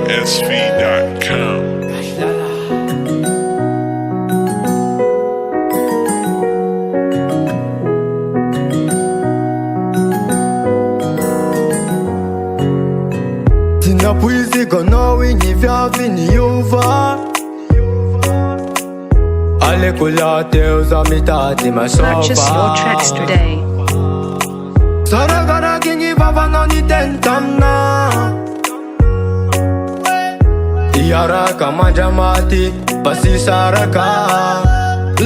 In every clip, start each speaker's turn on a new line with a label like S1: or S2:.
S1: SB.com.
S2: Tinapwizika nawe ngivyaphi niyuva Ale kulate uzamitati
S3: Purchase your tracks
S2: masofa
S3: today.
S2: Saragara kingi vavana ni tentamna Iyaraka majamati pasi saraka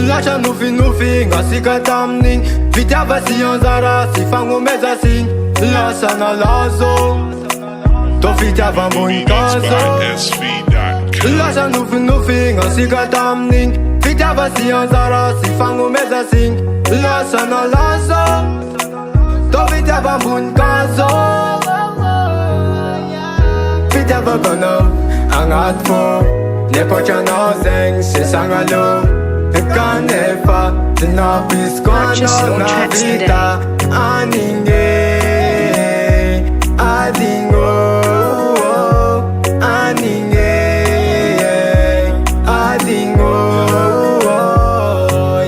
S2: Lasha nufi nufi ngasika tamning Vitya basi yonzara sifangu meza sing Lasa na lazo Tofitya vambun kazo
S1: SB.com.
S2: Lasha nufi nufi ngasika tamning Vitya basi yonzara sifangu meza sing Lasa na lazo Tofitya vambun kazo Vitya vakono Angat fo Nepocha no zeng sisangalo Kanefa Tinapis
S3: Purchase
S2: kono
S3: your
S2: na
S3: tracks today.
S2: vita Aninge Adingo Aninge Adingo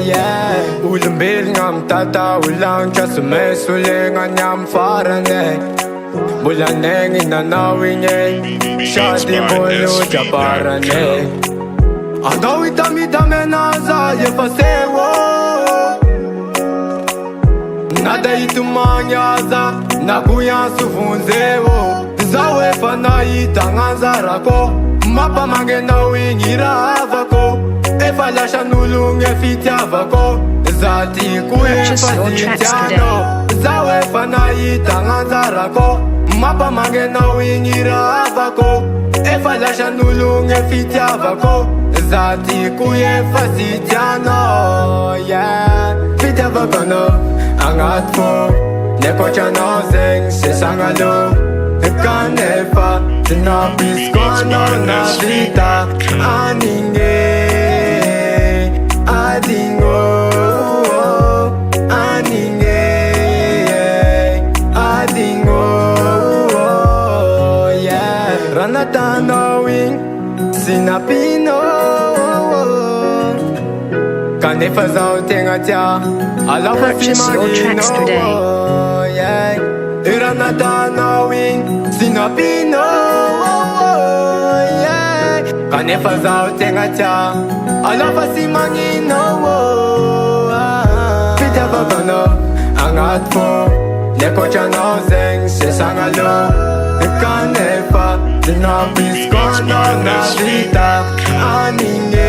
S2: Yeah Ulimbir ngam tata ulang chasume sule nganyam farane Bulaneng inanawinye Shadi bolu chaparane Adawi tami tamenaza yefasewo Nada itumanyaza Nakuya sufunzewo Zawe fana itanganzarako Mapa mange na wingira avako Efa lasha nulunge fityavako Zati kuye
S3: Purchase your tracks
S2: fasitiano Zawe fana itanganzarako Mapa mange na wingira avako Efa lasha nulunge fityavako Zati kuye fasitiano Yeah Fityavako no Angat fo Nepocha no zeng sisangalo Kanefa Tinapis kono na vita Aninge Adingo Aninge Adingo Yeah Ranata knowing Sinapino Kanefa zao tenga tia Alafa
S3: Purchase your tracks today.
S2: Yeah Ranata knowing Sinapino Yeah Kanefa zao tenga tia Alafa simangino Pitya vakono Angat fo Nepocha no zeng sisangalo Kanefa Tinapis kono na vita Aninge